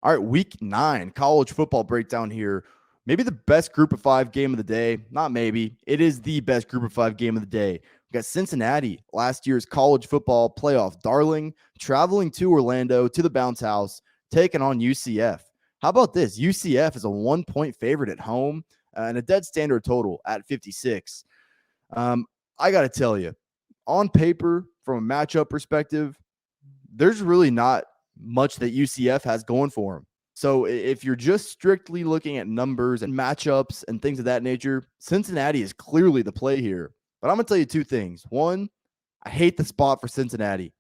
All right, week 9, college football breakdown here. Maybe the best group of 5 game of the day. Not maybe. It is the best group of 5 game of the day. We got Cincinnati, last year's college football playoff darling, traveling to Orlando to the bounce house, taking on UCF. How about this? UCF is a 1-point favorite at home and a dead standard total at 56. Um, I got to tell you, on paper, from a matchup perspective, there's really not much that UCF has going for them. So if you're just strictly looking at numbers and matchups and things of that nature, Cincinnati is clearly the play here. But I'm going to tell you two things. One, I hate the spot for Cincinnati.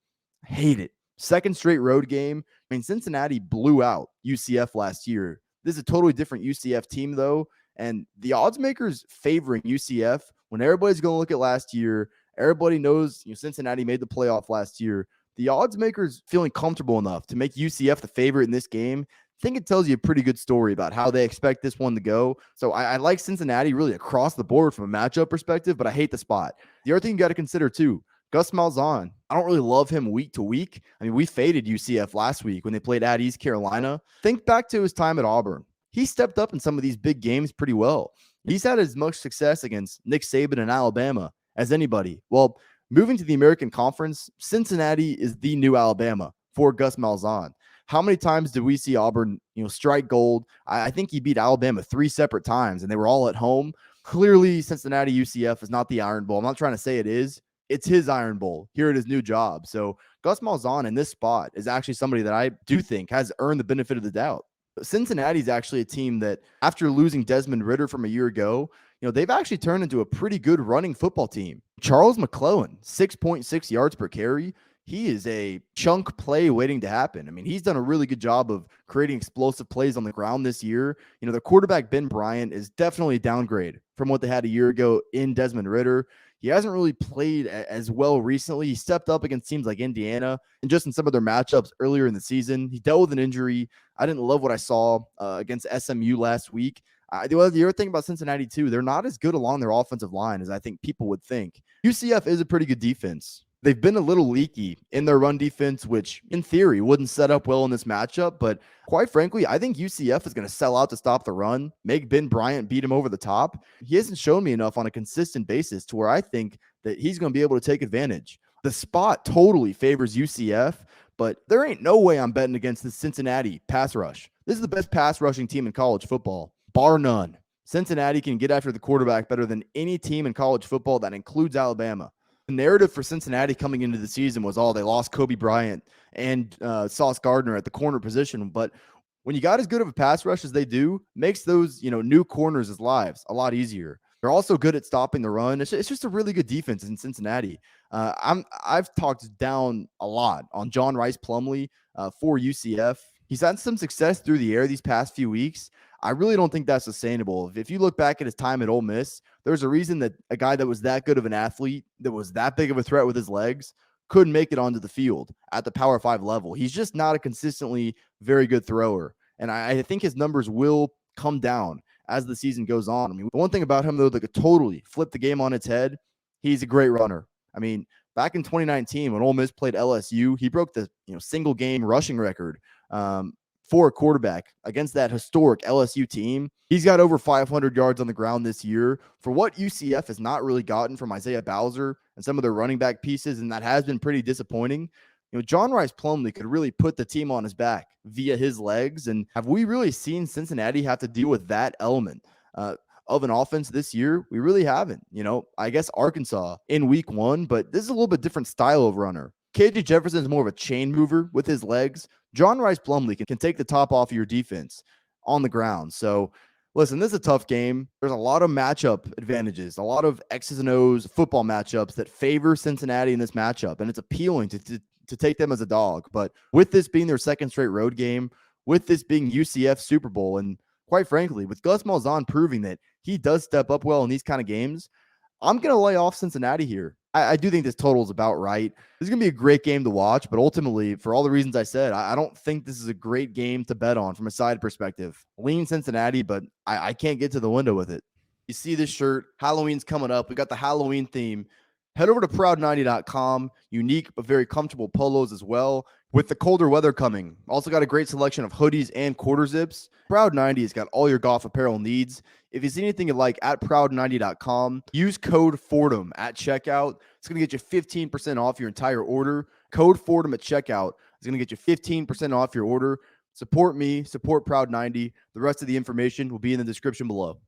I hate it. Second straight road game. I mean, Cincinnati blew out UCF last year. This is a totally different UCF team, though. And the odds makers favoring UCF when everybody's going to look at last year. Everybody knows Cincinnati made the playoff last year. The odds makers feeling comfortable enough to make UCF the favorite in this game. I think it tells you a pretty good story about how they expect this one to go. So I like Cincinnati really across the board from a matchup perspective, but I hate the spot. The other thing you got to consider too, Gus Malzahn. I don't really love him week to week. I mean, we faded UCF last week when they played at East Carolina. Think back to his time at Auburn. He stepped up in some of these big games pretty well. He's had as much success against Nick Saban and Alabama as anybody. Well, moving to the American Conference, Cincinnati is the new Alabama for Gus Malzahn. How many times did we see Auburn, strike gold? I think he beat Alabama 3 separate times, and they were all at home. Clearly, Cincinnati UCF is not the Iron Bowl. I'm not trying to say it is. It's his Iron Bowl here at his new job. So Gus Malzahn in this spot is actually somebody that I do think has earned the benefit of the doubt. Cincinnati is actually a team that, after losing Desmond Ridder from a year ago, they've actually turned into a pretty good running football team. Charles McClellan, 6.6 yards per carry. He is a chunk play waiting to happen. I mean, he's done a really good job of creating explosive plays on the ground this year. The quarterback, Ben Bryant, is definitely a downgrade from what they had a year ago in Desmond Ridder. He hasn't really played as well recently. He stepped up against teams like Indiana and just in some of their matchups earlier in the season. He dealt with an injury. I didn't love what I saw against SMU last week. The other thing about Cincinnati, too, they're not as good along their offensive line as I think people would think. UCF is a pretty good defense. They've been a little leaky in their run defense, which in theory wouldn't set up well in this matchup. But quite frankly, I think UCF is going to sell out to stop the run, make Ben Bryant beat him over the top. He hasn't shown me enough on a consistent basis to where I think that he's going to be able to take advantage. The spot totally favors UCF, but there ain't no way I'm betting against the Cincinnati pass rush. This is the best pass rushing team in college football, bar none. Cincinnati can get after the quarterback better than any team in college football. That includes Alabama. The narrative for Cincinnati coming into the season was, they lost Kobe Bryant and Sauce Gardner at the corner position. But when you got as good of a pass rush as they do, makes those, new corners' lives a lot easier. They're also good at stopping the run. It's just a really good defense in Cincinnati. I've talked down a lot on John Rice Plumlee for UCF. He's had some success through the air these past few weeks. I really don't think that's sustainable. If you look back at his time at Ole Miss, there's a reason that a guy that was that good of an athlete, that was that big of a threat with his legs, couldn't make it onto the field at the Power 5 level. He's just not a consistently very good thrower. And I think his numbers will come down as the season goes on. I mean, the one thing about him, though, that could totally flip the game on its head, he's a great runner. I mean, back in 2019, when Ole Miss played LSU, he broke the single game rushing record for a quarterback against that historic LSU team. He's got over 500 yards on the ground this year for what UCF has not really gotten from Isaiah Bowser and some of their running back pieces, and that has been pretty disappointing. John Rice Plumlee could really put the team on his back via his legs, and have we really seen Cincinnati have to deal with that element of an offense this year? We really haven't. I guess Arkansas in week 1, but this is a little bit different style of runner. KJ Jefferson is more of a chain mover with his legs. John Rice Plumlee can take the top off of your defense on the ground. So, listen, this is a tough game. There's a lot of matchup advantages, a lot of X's and O's football matchups that favor Cincinnati in this matchup, and it's appealing to take them as a dog. But with this being their second straight road game, with this being UCF Super Bowl, and quite frankly, with Gus Malzahn proving that he does step up well in these kind of games, I'm going to lay off Cincinnati here. I do think this total is about right. This is going to be a great game to watch, but ultimately, for all the reasons I said, I don't think this is a great game to bet on from a side perspective. Lean Cincinnati, but I can't get to the window with it. You see this shirt, Halloween's coming up. We got the Halloween theme Head over to proud90.com. Unique but very comfortable polos as well. With the colder weather coming, also got a great selection of hoodies and quarter zips. Proud 90 has got all your golf apparel needs. If you see anything you like at proud90.com, use code Fordham at checkout. It's going to get you 15% off your entire order. Code Fordham at checkout is going to get you 15% off your order. Support me, support Proud 90. The rest of the information will be in the description below.